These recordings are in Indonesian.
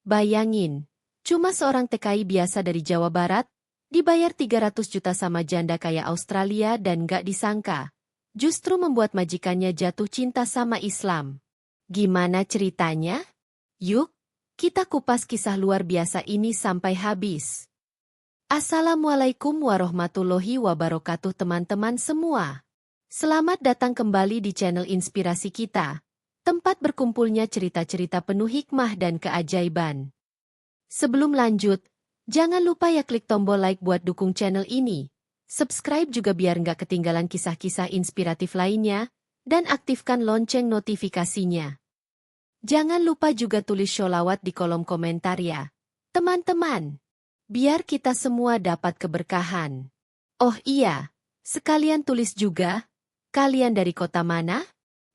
Bayangin, cuma seorang TKI biasa dari Jawa Barat, dibayar 300 juta sama janda kaya Australia dan gak disangka, justru membuat majikannya jatuh cinta sama Islam. Gimana ceritanya? Yuk, kita kupas kisah luar biasa ini sampai habis. Assalamualaikum warahmatullahi wabarakatuh teman-teman semua. Selamat datang kembali di channel inspirasi kita, tempat berkumpulnya cerita-cerita penuh hikmah dan keajaiban. Sebelum lanjut, jangan lupa ya klik tombol like buat dukung channel ini. Subscribe juga biar nggak ketinggalan kisah-kisah inspiratif lainnya, dan aktifkan lonceng notifikasinya. Jangan lupa juga tulis sholawat di kolom komentar ya, teman-teman. Biar kita semua dapat keberkahan. Oh iya, sekalian tulis juga, kalian dari kota mana?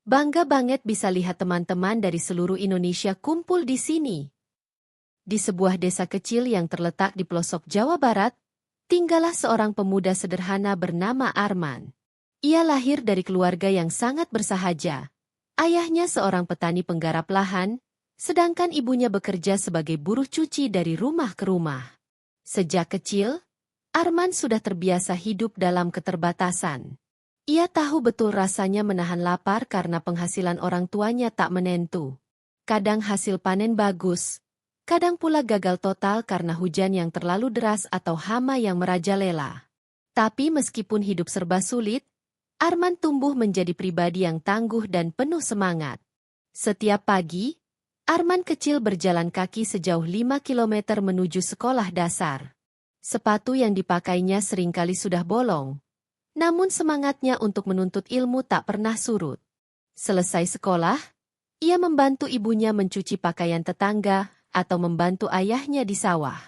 Bangga banget bisa lihat teman-teman dari seluruh Indonesia kumpul di sini. Di sebuah desa kecil yang terletak di pelosok Jawa Barat, tinggallah seorang pemuda sederhana bernama Arman. Ia lahir dari keluarga yang sangat bersahaja. Ayahnya seorang petani penggarap lahan, sedangkan ibunya bekerja sebagai buruh cuci dari rumah ke rumah. Sejak kecil, Arman sudah terbiasa hidup dalam keterbatasan. Ia tahu betul rasanya menahan lapar karena penghasilan orang tuanya tak menentu. Kadang hasil panen bagus, kadang pula gagal total karena hujan yang terlalu deras atau hama yang merajalela. Tapi meskipun hidup serba sulit, Arman tumbuh menjadi pribadi yang tangguh dan penuh semangat. Setiap pagi, Arman kecil berjalan kaki sejauh 5 km menuju sekolah dasar. Sepatu yang dipakainya seringkali sudah bolong, namun semangatnya untuk menuntut ilmu tak pernah surut. Selesai sekolah, ia membantu ibunya mencuci pakaian tetangga atau membantu ayahnya di sawah.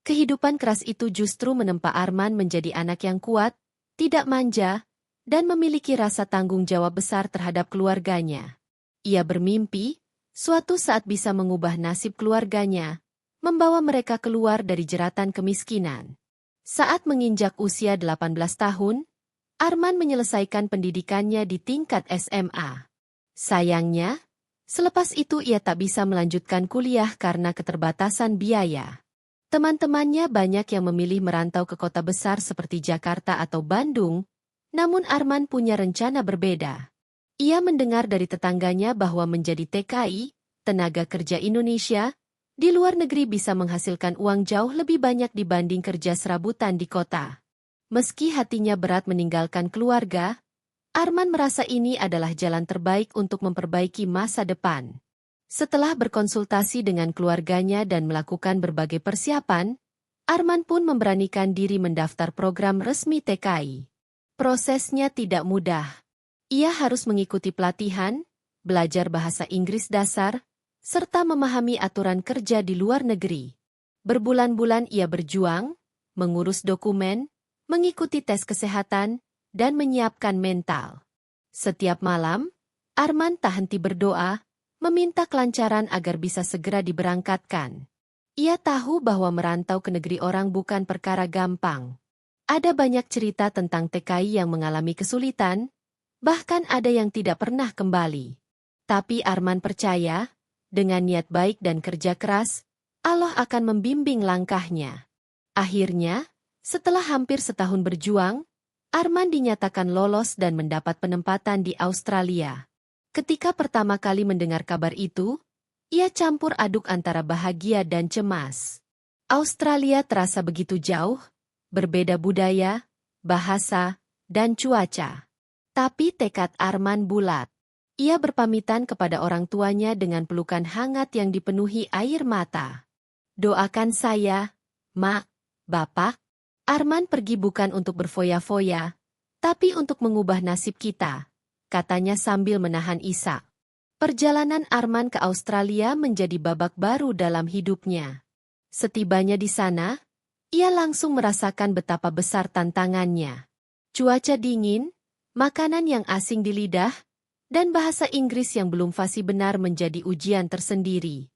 Kehidupan keras itu justru menempa Arman menjadi anak yang kuat, tidak manja, dan memiliki rasa tanggung jawab besar terhadap keluarganya. Ia bermimpi suatu saat bisa mengubah nasib keluarganya, membawa mereka keluar dari jeratan kemiskinan. Saat menginjak usia 18 tahun, Arman menyelesaikan pendidikannya di tingkat SMA. Sayangnya, selepas itu ia tak bisa melanjutkan kuliah karena keterbatasan biaya. Teman-temannya banyak yang memilih merantau ke kota besar seperti Jakarta atau Bandung, namun Arman punya rencana berbeda. Ia mendengar dari tetangganya bahwa menjadi TKI, tenaga kerja Indonesia, di luar negeri bisa menghasilkan uang jauh lebih banyak dibanding kerja serabutan di kota. Meski hatinya berat meninggalkan keluarga, Arman merasa ini adalah jalan terbaik untuk memperbaiki masa depan. Setelah berkonsultasi dengan keluarganya dan melakukan berbagai persiapan, Arman pun memberanikan diri mendaftar program resmi TKI. Prosesnya tidak mudah. Ia harus mengikuti pelatihan, belajar bahasa Inggris dasar, serta memahami aturan kerja di luar negeri. Berbulan-bulan ia berjuang, mengurus dokumen, mengikuti tes kesehatan, dan menyiapkan mental. Setiap malam, Arman tak henti berdoa, meminta kelancaran agar bisa segera diberangkatkan. Ia tahu bahwa merantau ke negeri orang bukan perkara gampang. Ada banyak cerita tentang TKI yang mengalami kesulitan, bahkan ada yang tidak pernah kembali. Tapi Arman percaya, dengan niat baik dan kerja keras, Allah akan membimbing langkahnya. Akhirnya, setelah hampir setahun berjuang, Arman dinyatakan lolos dan mendapat penempatan di Australia. Ketika pertama kali mendengar kabar itu, ia campur aduk antara bahagia dan cemas. Australia terasa begitu jauh, berbeda budaya, bahasa, dan cuaca. Tapi tekad Arman bulat. Ia berpamitan kepada orang tuanya dengan pelukan hangat yang dipenuhi air mata. Doakan saya, Mak, Bapak. Arman pergi bukan untuk berfoya-foya, tapi untuk mengubah nasib kita, katanya sambil menahan isak. Perjalanan Arman ke Australia menjadi babak baru dalam hidupnya. Setibanya di sana, ia langsung merasakan betapa besar tantangannya. Cuaca dingin, makanan yang asing di lidah, dan bahasa Inggris yang belum fasih benar menjadi ujian tersendiri.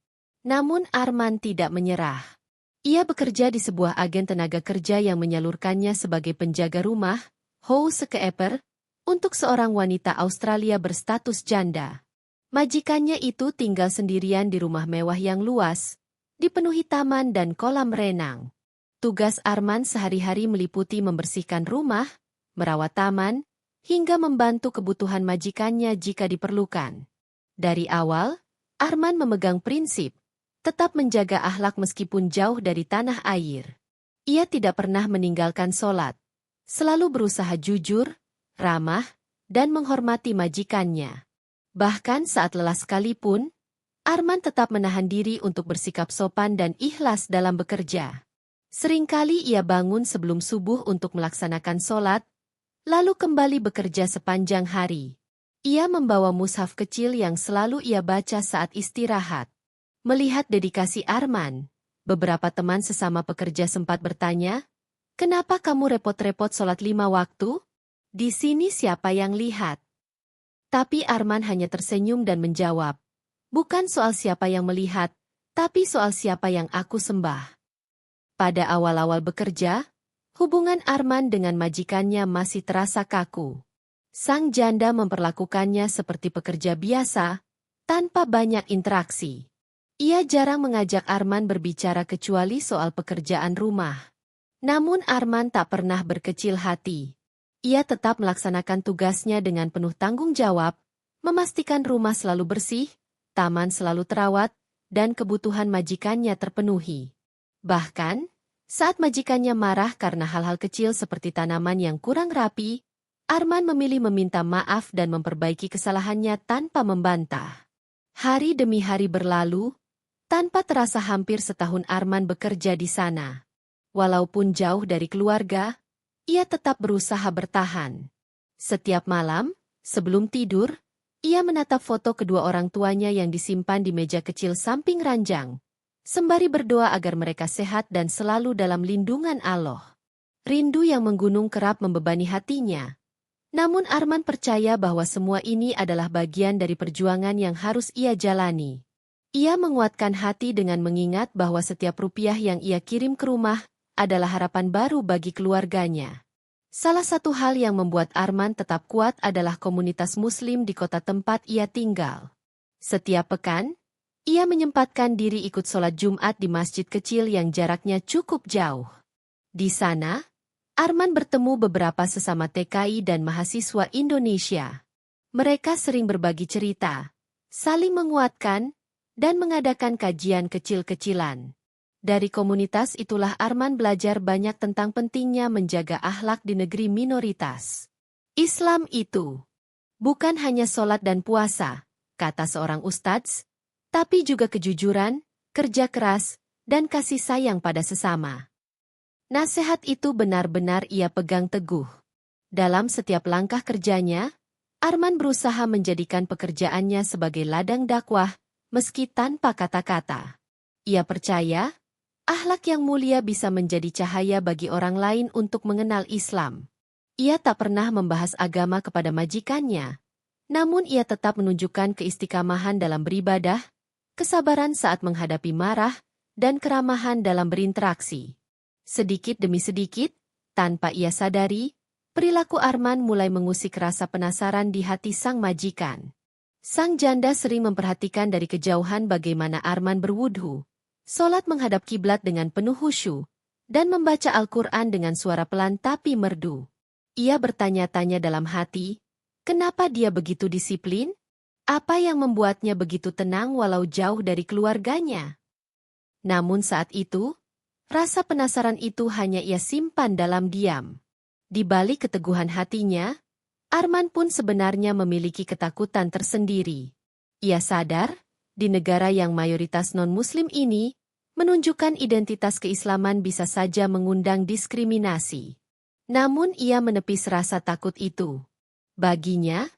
Namun Arman tidak menyerah. Ia bekerja di sebuah agen tenaga kerja yang menyalurkannya sebagai penjaga rumah, housekeeper, untuk seorang wanita Australia berstatus janda. Majikannya itu tinggal sendirian di rumah mewah yang luas, dipenuhi taman dan kolam renang. Tugas Arman sehari-hari meliputi membersihkan rumah, merawat taman, hingga membantu kebutuhan majikannya jika diperlukan. Dari awal, Arman memegang prinsip, tetap menjaga akhlak meskipun jauh dari tanah air. Ia tidak pernah meninggalkan sholat, selalu berusaha jujur, ramah, dan menghormati majikannya. Bahkan saat lelah sekalipun, Arman tetap menahan diri untuk bersikap sopan dan ikhlas dalam bekerja. Seringkali ia bangun sebelum subuh untuk melaksanakan sholat, lalu kembali bekerja sepanjang hari. Ia membawa mushaf kecil yang selalu ia baca saat istirahat. Melihat dedikasi Arman, beberapa teman sesama pekerja sempat bertanya, "Kenapa kamu repot-repot sholat 5 waktu? Di sini siapa yang lihat?" Tapi Arman hanya tersenyum dan menjawab, "Bukan soal siapa yang melihat, tapi soal siapa yang aku sembah." Pada awal-awal bekerja, hubungan Arman dengan majikannya masih terasa kaku. Sang janda memperlakukannya seperti pekerja biasa, tanpa banyak interaksi. Ia jarang mengajak Arman berbicara kecuali soal pekerjaan rumah. Namun Arman tak pernah berkecil hati. Ia tetap melaksanakan tugasnya dengan penuh tanggung jawab, memastikan rumah selalu bersih, taman selalu terawat, dan kebutuhan majikannya terpenuhi. Bahkan, saat majikannya marah karena hal-hal kecil seperti tanaman yang kurang rapi, Arman memilih meminta maaf dan memperbaiki kesalahannya tanpa membantah. Hari demi hari berlalu, tanpa terasa hampir setahun Arman bekerja di sana. Walaupun jauh dari keluarga, ia tetap berusaha bertahan. Setiap malam, sebelum tidur, ia menatap foto kedua orang tuanya yang disimpan di meja kecil samping ranjang, sembari berdoa agar mereka sehat dan selalu dalam lindungan Allah. Rindu yang menggunung kerap membebani hatinya. Namun Arman percaya bahwa semua ini adalah bagian dari perjuangan yang harus ia jalani. Ia menguatkan hati dengan mengingat bahwa setiap rupiah yang ia kirim ke rumah adalah harapan baru bagi keluarganya. Salah satu hal yang membuat Arman tetap kuat adalah komunitas Muslim di kota tempat ia tinggal. Setiap pekan, ia menyempatkan diri ikut sholat Jumat di masjid kecil yang jaraknya cukup jauh. Di sana, Arman bertemu beberapa sesama TKI dan mahasiswa Indonesia. Mereka sering berbagi cerita, saling menguatkan, dan mengadakan kajian kecil-kecilan. Dari komunitas itulah Arman belajar banyak tentang pentingnya menjaga akhlak di negeri minoritas. Islam itu bukan hanya sholat dan puasa, kata seorang ustadz, tapi juga kejujuran, kerja keras, dan kasih sayang pada sesama. Nasihat itu benar-benar ia pegang teguh. Dalam setiap langkah kerjanya, Arman berusaha menjadikan pekerjaannya sebagai ladang dakwah, meski tanpa kata-kata. Ia percaya, akhlak yang mulia bisa menjadi cahaya bagi orang lain untuk mengenal Islam. Ia tak pernah membahas agama kepada majikannya, namun ia tetap menunjukkan keistiqamahan dalam beribadah, kesabaran saat menghadapi marah, dan keramahan dalam berinteraksi. Sedikit demi sedikit, tanpa ia sadari, perilaku Arman mulai mengusik rasa penasaran di hati sang majikan. Sang janda sering memperhatikan dari kejauhan bagaimana Arman berwudhu, sholat menghadap kiblat dengan penuh khusyuk, dan membaca Al-Quran dengan suara pelan tapi merdu. Ia bertanya-tanya dalam hati, kenapa dia begitu disiplin? Apa yang membuatnya begitu tenang walau jauh dari keluarganya? Namun saat itu, rasa penasaran itu hanya ia simpan dalam diam. Di balik keteguhan hatinya, Arman pun sebenarnya memiliki ketakutan tersendiri. Ia sadar, di negara yang mayoritas non-Muslim ini, menunjukkan identitas keislaman bisa saja mengundang diskriminasi. Namun ia menepis rasa takut itu. Baginya,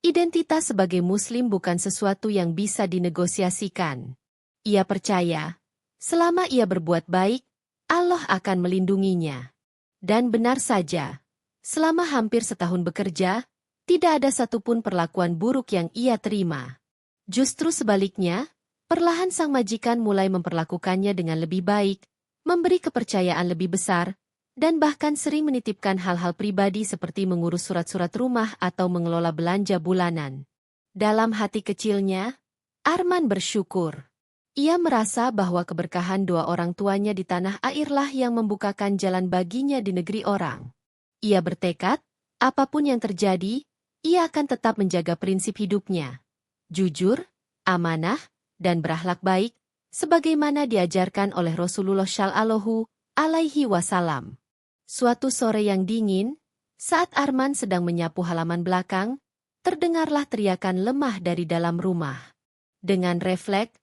identitas sebagai Muslim bukan sesuatu yang bisa dinegosiasikan. Ia percaya, selama ia berbuat baik, Allah akan melindunginya. Dan benar saja, selama hampir setahun bekerja, tidak ada satupun perlakuan buruk yang ia terima. Justru sebaliknya, perlahan sang majikan mulai memperlakukannya dengan lebih baik, memberi kepercayaan lebih besar, dan bahkan sering menitipkan hal-hal pribadi seperti mengurus surat-surat rumah atau mengelola belanja bulanan. Dalam hati kecilnya, Arman bersyukur. Ia merasa bahwa keberkahan dua orang tuanya di tanah airlah yang membukakan jalan baginya di negeri orang. Ia bertekad, apapun yang terjadi, ia akan tetap menjaga prinsip hidupnya. Jujur, amanah, dan berakhlak baik, sebagaimana diajarkan oleh Rasulullah Shallallahu Alaihi Wasallam. Suatu sore yang dingin, saat Arman sedang menyapu halaman belakang, terdengarlah teriakan lemah dari dalam rumah. Dengan refleks,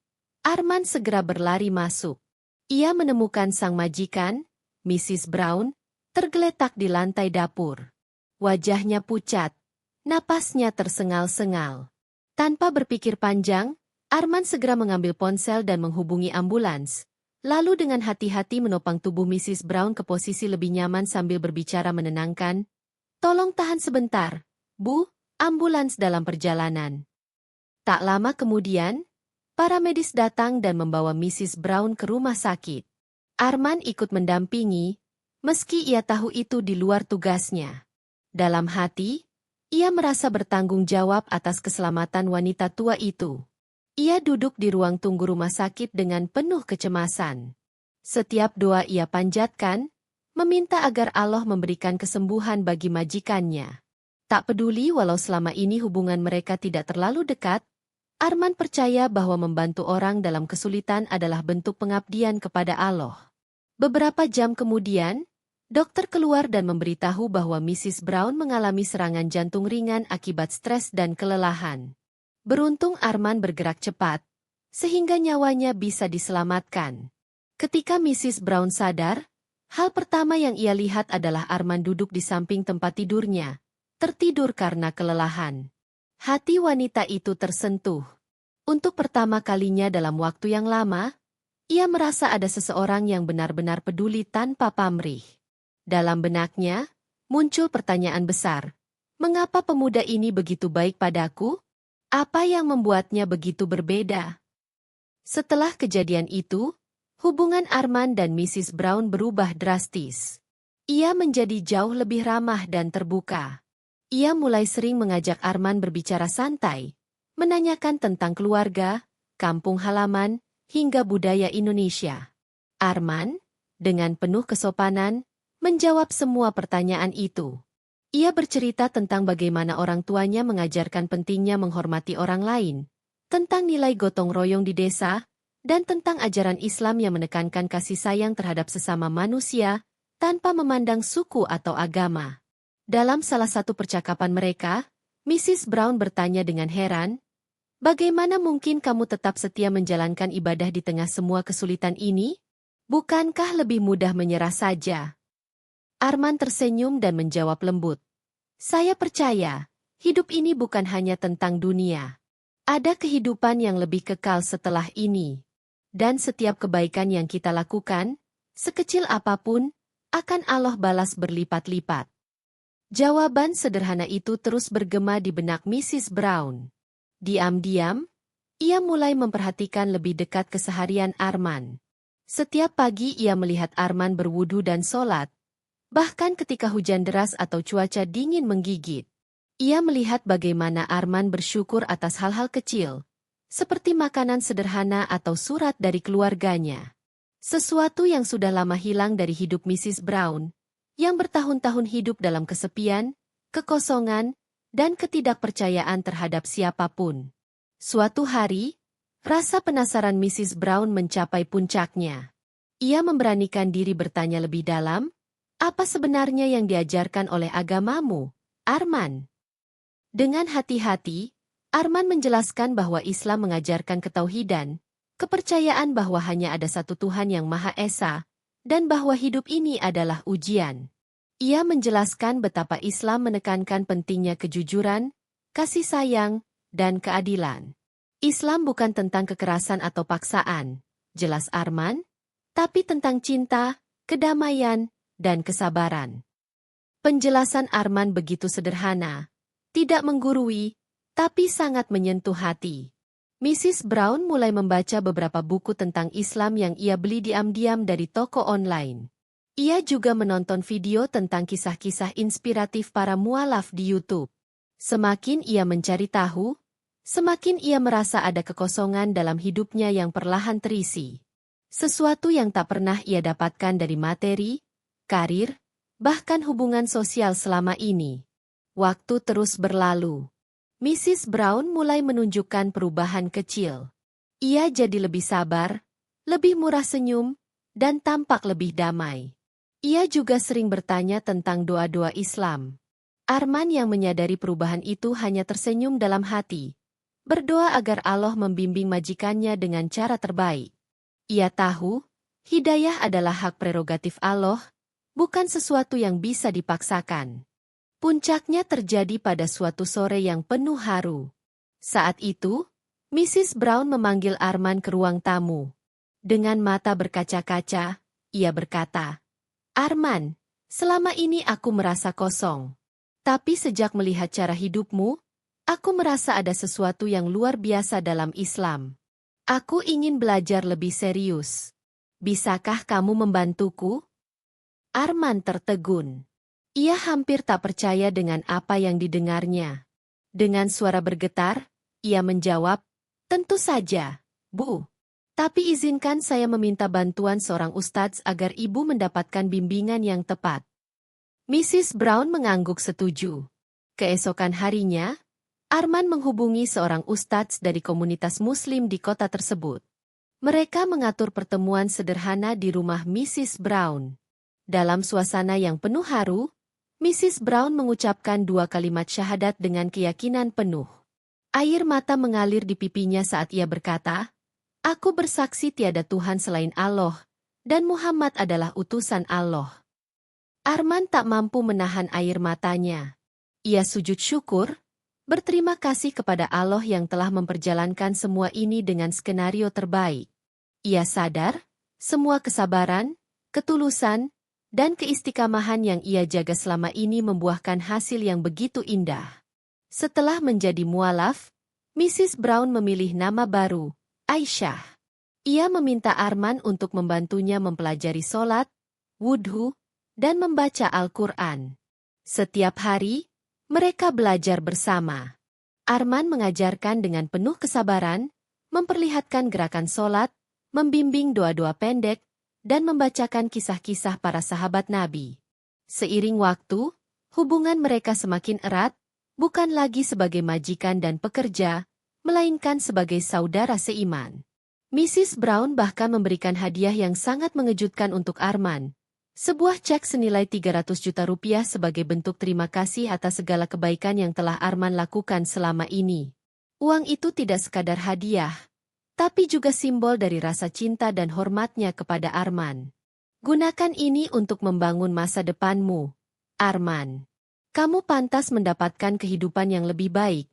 Arman segera berlari masuk. Ia menemukan sang majikan, Mrs. Brown, tergeletak di lantai dapur. Wajahnya pucat, napasnya tersengal-sengal. Tanpa berpikir panjang, Arman segera mengambil ponsel dan menghubungi ambulans. Lalu dengan hati-hati menopang tubuh Mrs. Brown ke posisi lebih nyaman sambil berbicara menenangkan. "Tolong tahan sebentar, Bu, ambulans dalam perjalanan." Tak lama kemudian, para medis datang dan membawa Mrs. Brown ke rumah sakit. Arman ikut mendampingi, meski ia tahu itu di luar tugasnya. Dalam hati, ia merasa bertanggung jawab atas keselamatan wanita tua itu. Ia duduk di ruang tunggu rumah sakit dengan penuh kecemasan. Setiap doa ia panjatkan, meminta agar Allah memberikan kesembuhan bagi majikannya. Tak peduli walau selama ini hubungan mereka tidak terlalu dekat, Arman percaya bahwa membantu orang dalam kesulitan adalah bentuk pengabdian kepada Allah. Beberapa jam kemudian, dokter keluar dan memberitahu bahwa Mrs. Brown mengalami serangan jantung ringan akibat stres dan kelelahan. Beruntung Arman bergerak cepat, sehingga nyawanya bisa diselamatkan. Ketika Mrs. Brown sadar, hal pertama yang ia lihat adalah Arman duduk di samping tempat tidurnya, tertidur karena kelelahan. Hati wanita itu tersentuh. Untuk pertama kalinya dalam waktu yang lama, ia merasa ada seseorang yang benar-benar peduli tanpa pamrih. Dalam benaknya, muncul pertanyaan besar. Mengapa pemuda ini begitu baik padaku? Apa yang membuatnya begitu berbeda? Setelah kejadian itu, hubungan Arman dan Mrs. Brown berubah drastis. Ia menjadi jauh lebih ramah dan terbuka. Ia mulai sering mengajak Arman berbicara santai, menanyakan tentang keluarga, kampung halaman, hingga budaya Indonesia. Arman, dengan penuh kesopanan, menjawab semua pertanyaan itu. Ia bercerita tentang bagaimana orang tuanya mengajarkan pentingnya menghormati orang lain, tentang nilai gotong royong di desa, dan tentang ajaran Islam yang menekankan kasih sayang terhadap sesama manusia, tanpa memandang suku atau agama. Dalam salah satu percakapan mereka, Mrs. Brown bertanya dengan heran, "Bagaimana mungkin kamu tetap setia menjalankan ibadah di tengah semua kesulitan ini? Bukankah lebih mudah menyerah saja?" Arman tersenyum dan menjawab lembut, "Saya percaya, hidup ini bukan hanya tentang dunia. Ada kehidupan yang lebih kekal setelah ini. Dan setiap kebaikan yang kita lakukan, sekecil apapun, akan Allah balas berlipat-lipat." Jawaban sederhana itu terus bergema di benak Mrs. Brown. Diam-diam, ia mulai memperhatikan lebih dekat keseharian Arman. Setiap pagi ia melihat Arman berwudu dan sholat, bahkan ketika hujan deras atau cuaca dingin menggigit. Ia melihat bagaimana Arman bersyukur atas hal-hal kecil, seperti makanan sederhana atau surat dari keluarganya. Sesuatu yang sudah lama hilang dari hidup Mrs. Brown, yang bertahun-tahun hidup dalam kesepian, kekosongan, dan ketidakpercayaan terhadap siapapun. Suatu hari, rasa penasaran Mrs. Brown mencapai puncaknya. Ia memberanikan diri bertanya lebih dalam, "Apa sebenarnya yang diajarkan oleh agamamu, Arman?" Dengan hati-hati, Arman menjelaskan bahwa Islam mengajarkan ketauhidan, kepercayaan bahwa hanya ada satu Tuhan yang Maha Esa, dan bahwa hidup ini adalah ujian. Ia menjelaskan betapa Islam menekankan pentingnya kejujuran, kasih sayang, dan keadilan. Islam bukan tentang kekerasan atau paksaan, jelas Arman, tapi tentang cinta, kedamaian, dan kesabaran. Penjelasan Arman begitu sederhana, tidak menggurui, tapi sangat menyentuh hati. Mrs. Brown mulai membaca beberapa buku tentang Islam yang ia beli diam-diam dari toko online. Ia juga menonton video tentang kisah-kisah inspiratif para mualaf di YouTube. Semakin ia mencari tahu, semakin ia merasa ada kekosongan dalam hidupnya yang perlahan terisi. Sesuatu yang tak pernah ia dapatkan dari materi, karir, bahkan hubungan sosial selama ini. Waktu terus berlalu. Mrs. Brown mulai menunjukkan perubahan kecil. Ia jadi lebih sabar, lebih murah senyum, dan tampak lebih damai. Ia juga sering bertanya tentang doa-doa Islam. Arman yang menyadari perubahan itu hanya tersenyum dalam hati, berdoa agar Allah membimbing majikannya dengan cara terbaik. Ia tahu, hidayah adalah hak prerogatif Allah, bukan sesuatu yang bisa dipaksakan. Puncaknya terjadi pada suatu sore yang penuh haru. Saat itu, Mrs. Brown memanggil Arman ke ruang tamu. Dengan mata berkaca-kaca, ia berkata, "Arman, selama ini aku merasa kosong. Tapi sejak melihat cara hidupmu, aku merasa ada sesuatu yang luar biasa dalam Islam. Aku ingin belajar lebih serius. Bisakah kamu membantuku?" Arman tertegun. Ia hampir tak percaya dengan apa yang didengarnya. Dengan suara bergetar, ia menjawab, "Tentu saja, Bu. Tapi izinkan saya meminta bantuan seorang ustadz agar ibu mendapatkan bimbingan yang tepat." Mrs. Brown mengangguk setuju. Keesokan harinya, Arman menghubungi seorang ustadz dari komunitas Muslim di kota tersebut. Mereka mengatur pertemuan sederhana di rumah Mrs. Brown. Dalam suasana yang penuh haru, Mrs. Brown mengucapkan 2 kalimat syahadat dengan keyakinan penuh. Air mata mengalir di pipinya saat ia berkata, "Aku bersaksi tiada Tuhan selain Allah, dan Muhammad adalah utusan Allah." Arman tak mampu menahan air matanya. Ia sujud syukur, berterima kasih kepada Allah yang telah memperjalankan semua ini dengan skenario terbaik. Ia sadar, semua kesabaran, ketulusan, dan keistiqamahan yang ia jaga selama ini membuahkan hasil yang begitu indah. Setelah menjadi mualaf, Mrs. Brown memilih nama baru, Aisyah. Ia meminta Arman untuk membantunya mempelajari sholat, wudhu, dan membaca Al-Quran. Setiap hari, mereka belajar bersama. Arman mengajarkan dengan penuh kesabaran, memperlihatkan gerakan sholat, membimbing doa-doa pendek, dan membacakan kisah-kisah para sahabat Nabi. Seiring waktu, hubungan mereka semakin erat, bukan lagi sebagai majikan dan pekerja, melainkan sebagai saudara seiman. Mrs. Brown bahkan memberikan hadiah yang sangat mengejutkan untuk Arman. Sebuah cek senilai 300 juta rupiah sebagai bentuk terima kasih atas segala kebaikan yang telah Arman lakukan selama ini. Uang itu tidak sekadar hadiah, tapi juga simbol dari rasa cinta dan hormatnya kepada Arman. "Gunakan ini untuk membangun masa depanmu, Arman. Kamu pantas mendapatkan kehidupan yang lebih baik,"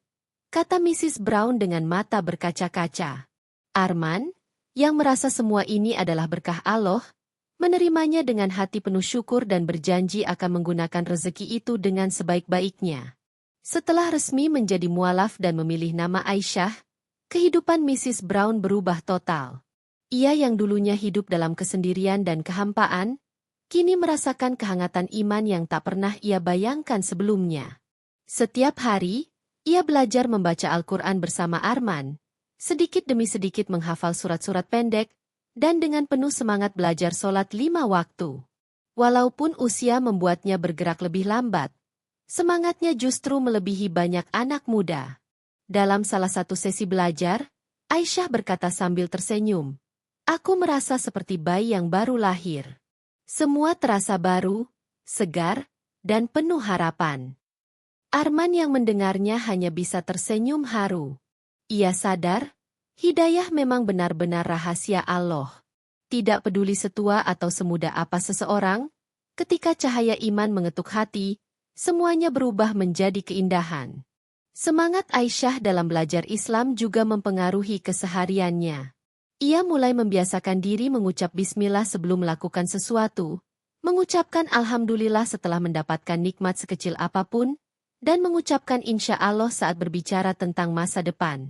kata Mrs. Brown dengan mata berkaca-kaca. Arman, yang merasa semua ini adalah berkah Allah, menerimanya dengan hati penuh syukur dan berjanji akan menggunakan rezeki itu dengan sebaik-baiknya. Setelah resmi menjadi mualaf dan memilih nama Aisyah, kehidupan Mrs. Brown berubah total. Ia yang dulunya hidup dalam kesendirian dan kehampaan, kini merasakan kehangatan iman yang tak pernah ia bayangkan sebelumnya. Setiap hari, ia belajar membaca Al-Quran bersama Arman, sedikit demi sedikit menghafal surat-surat pendek, dan dengan penuh semangat belajar sholat 5 waktu. Walaupun usia membuatnya bergerak lebih lambat, semangatnya justru melebihi banyak anak muda. Dalam salah satu sesi belajar, Aisyah berkata sambil tersenyum, "Aku merasa seperti bayi yang baru lahir. Semua terasa baru, segar, dan penuh harapan." Arman yang mendengarnya hanya bisa tersenyum haru. Ia sadar, hidayah memang benar-benar rahasia Allah. Tidak peduli setua atau semuda apa seseorang, ketika cahaya iman mengetuk hati, semuanya berubah menjadi keindahan. Semangat Aisyah dalam belajar Islam juga mempengaruhi kesehariannya. Ia mulai membiasakan diri mengucap bismillah sebelum melakukan sesuatu, mengucapkan alhamdulillah setelah mendapatkan nikmat sekecil apapun, dan mengucapkan insya Allah saat berbicara tentang masa depan.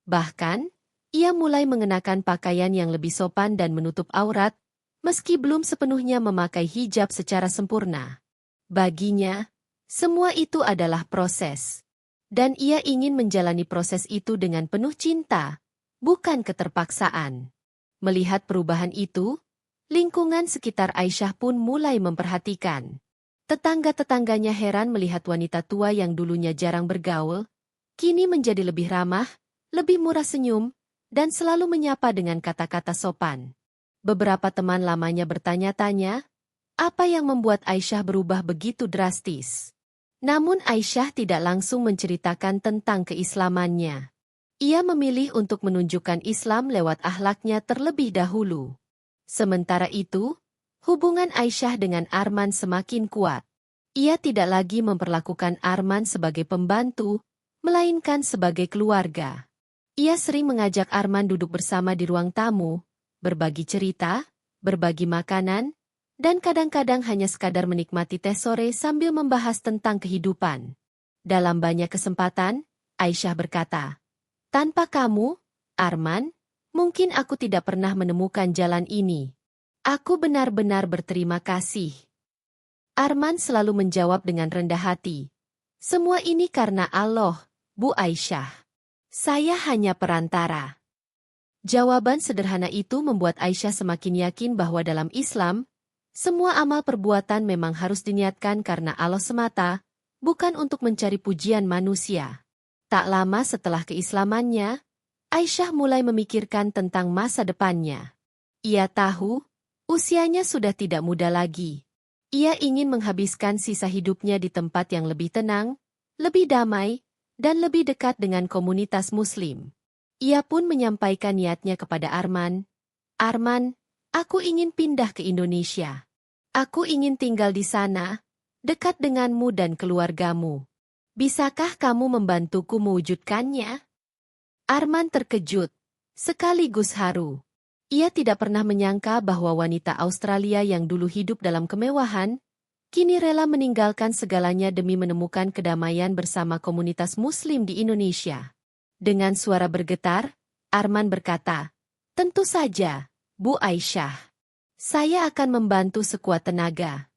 Bahkan, ia mulai mengenakan pakaian yang lebih sopan dan menutup aurat, meski belum sepenuhnya memakai hijab secara sempurna. Baginya, semua itu adalah proses. Dan ia ingin menjalani proses itu dengan penuh cinta, bukan keterpaksaan. Melihat perubahan itu, lingkungan sekitar Aisyah pun mulai memperhatikan. Tetangga-tetangganya heran melihat wanita tua yang dulunya jarang bergaul, kini menjadi lebih ramah, lebih murah senyum, dan selalu menyapa dengan kata-kata sopan. Beberapa teman lamanya bertanya-tanya, apa yang membuat Aisyah berubah begitu drastis? Namun Aisyah tidak langsung menceritakan tentang keislamannya. Ia memilih untuk menunjukkan Islam lewat akhlaknya terlebih dahulu. Sementara itu, hubungan Aisyah dengan Arman semakin kuat. Ia tidak lagi memperlakukan Arman sebagai pembantu, melainkan sebagai keluarga. Ia sering mengajak Arman duduk bersama di ruang tamu, berbagi cerita, berbagi makanan, dan kadang-kadang hanya sekadar menikmati teh sore sambil membahas tentang kehidupan. Dalam banyak kesempatan, Aisyah berkata, "Tanpa kamu, Arman, mungkin aku tidak pernah menemukan jalan ini. Aku benar-benar berterima kasih." Arman selalu menjawab dengan rendah hati, "Semua ini karena Allah, Bu Aisyah. Saya hanya perantara." Jawaban sederhana itu membuat Aisyah semakin yakin bahwa dalam Islam, semua amal perbuatan memang harus diniatkan karena Allah semata, bukan untuk mencari pujian manusia. Tak lama setelah keislamannya, Aisyah mulai memikirkan tentang masa depannya. Ia tahu, usianya sudah tidak muda lagi. Ia ingin menghabiskan sisa hidupnya di tempat yang lebih tenang, lebih damai, dan lebih dekat dengan komunitas Muslim. Ia pun menyampaikan niatnya kepada Arman, "Arman, aku ingin pindah ke Indonesia. Aku ingin tinggal di sana, dekat denganmu dan keluargamu. Bisakah kamu membantuku mewujudkannya?" Arman terkejut, sekaligus haru. Ia tidak pernah menyangka bahwa wanita Australia yang dulu hidup dalam kemewahan, kini rela meninggalkan segalanya demi menemukan kedamaian bersama komunitas Muslim di Indonesia. Dengan suara bergetar, Arman berkata, "Tentu saja, Bu Aisyah. Saya akan membantu sekuat tenaga."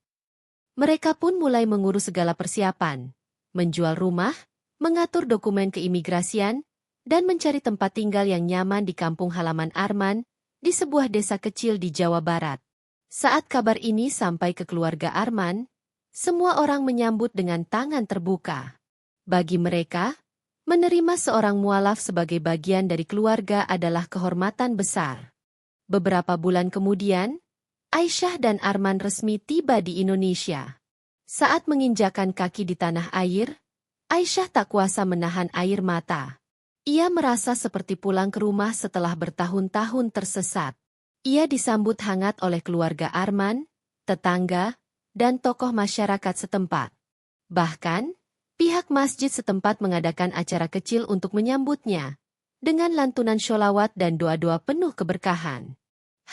Mereka pun mulai mengurus segala persiapan, menjual rumah, mengatur dokumen keimigrasian, dan mencari tempat tinggal yang nyaman di kampung halaman Arman, di sebuah desa kecil di Jawa Barat. Saat kabar ini sampai ke keluarga Arman, semua orang menyambut dengan tangan terbuka. Bagi mereka, menerima seorang mualaf sebagai bagian dari keluarga adalah kehormatan besar. Beberapa bulan kemudian, Aisyah dan Arman resmi tiba di Indonesia. Saat menginjakan kaki di tanah air, Aisyah tak kuasa menahan air mata. Ia merasa seperti pulang ke rumah setelah bertahun-tahun tersesat. Ia disambut hangat oleh keluarga Arman, tetangga, dan tokoh masyarakat setempat. Bahkan, pihak masjid setempat mengadakan acara kecil untuk menyambutnya, dengan lantunan sholawat dan doa-doa penuh keberkahan.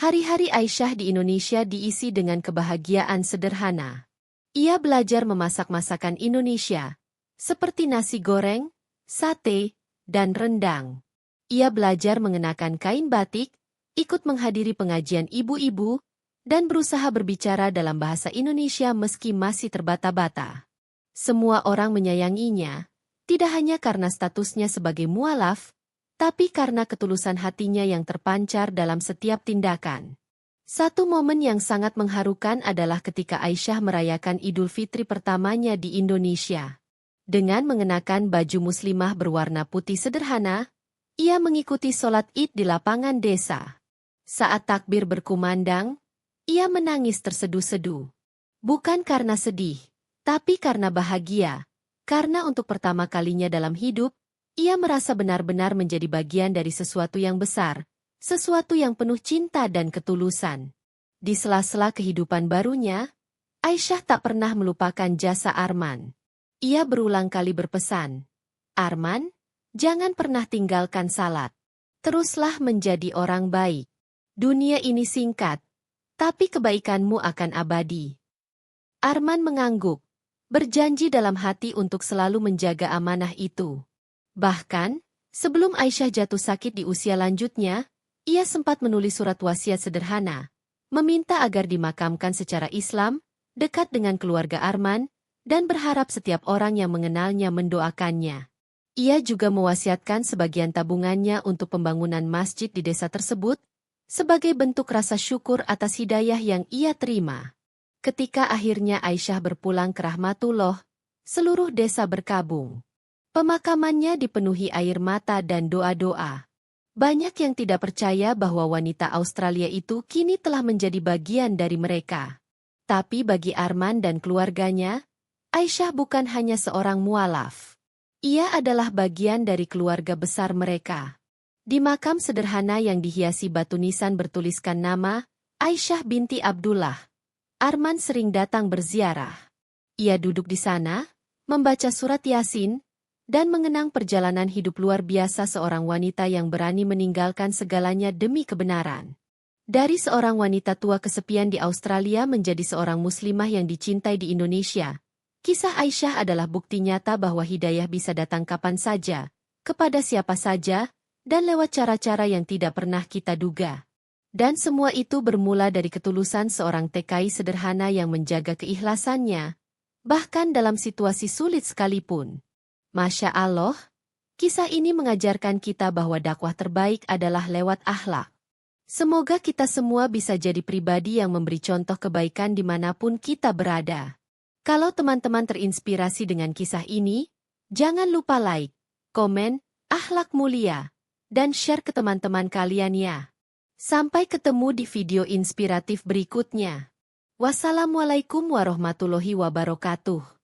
Hari-hari Aisyah di Indonesia diisi dengan kebahagiaan sederhana. Ia belajar memasak masakan Indonesia, seperti nasi goreng, sate, dan rendang. Ia belajar mengenakan kain batik, ikut menghadiri pengajian ibu-ibu, dan berusaha berbicara dalam bahasa Indonesia meski masih terbata-bata. Semua orang menyayanginya, tidak hanya karena statusnya sebagai mualaf, tapi karena ketulusan hatinya yang terpancar dalam setiap tindakan. Satu momen yang sangat mengharukan adalah ketika Aisyah merayakan Idul Fitri pertamanya di Indonesia. Dengan mengenakan baju muslimah berwarna putih sederhana, ia mengikuti sholat Id di lapangan desa. Saat takbir berkumandang, ia menangis terseduh-seduh. Bukan karena sedih, tapi karena bahagia. Karena untuk pertama kalinya dalam hidup, ia merasa benar-benar menjadi bagian dari sesuatu yang besar, sesuatu yang penuh cinta dan ketulusan. Di sela-sela kehidupan barunya, Aisyah tak pernah melupakan jasa Arman. Ia berulang kali berpesan, "Arman, jangan pernah tinggalkan salat. Teruslah menjadi orang baik. Dunia ini singkat, tapi kebaikanmu akan abadi." Arman mengangguk, berjanji dalam hati untuk selalu menjaga amanah itu. Bahkan, sebelum Aisyah jatuh sakit di usia lanjutnya, ia sempat menulis surat wasiat sederhana, meminta agar dimakamkan secara Islam, dekat dengan keluarga Arman, dan berharap setiap orang yang mengenalnya mendoakannya. Ia juga mewasiatkan sebagian tabungannya untuk pembangunan masjid di desa tersebut, sebagai bentuk rasa syukur atas hidayah yang ia terima. Ketika akhirnya Aisyah berpulang ke Rahmatullah, seluruh desa berkabung. Pemakamannya dipenuhi air mata dan doa-doa. Banyak yang tidak percaya bahwa wanita Australia itu kini telah menjadi bagian dari mereka. Tapi bagi Arman dan keluarganya, Aisyah bukan hanya seorang mualaf. Ia adalah bagian dari keluarga besar mereka. Di makam sederhana yang dihiasi batu nisan bertuliskan nama, Aisyah binti Abdullah, Arman sering datang berziarah. Ia duduk di sana, membaca surat Yasin, dan mengenang perjalanan hidup luar biasa seorang wanita yang berani meninggalkan segalanya demi kebenaran. Dari seorang wanita tua kesepian di Australia menjadi seorang muslimah yang dicintai di Indonesia, kisah Aisyah adalah bukti nyata bahwa hidayah bisa datang kapan saja, kepada siapa saja, dan lewat cara-cara yang tidak pernah kita duga. Dan semua itu bermula dari ketulusan seorang TKI sederhana yang menjaga keikhlasannya, bahkan dalam situasi sulit sekalipun. Masya Allah, kisah ini mengajarkan kita bahwa dakwah terbaik adalah lewat akhlak. Semoga kita semua bisa jadi pribadi yang memberi contoh kebaikan dimanapun kita berada. Kalau teman-teman terinspirasi dengan kisah ini, jangan lupa like, komen, akhlak mulia, dan share ke teman-teman kalian ya. Sampai ketemu di video inspiratif berikutnya. Wassalamualaikum warahmatullahi wabarakatuh.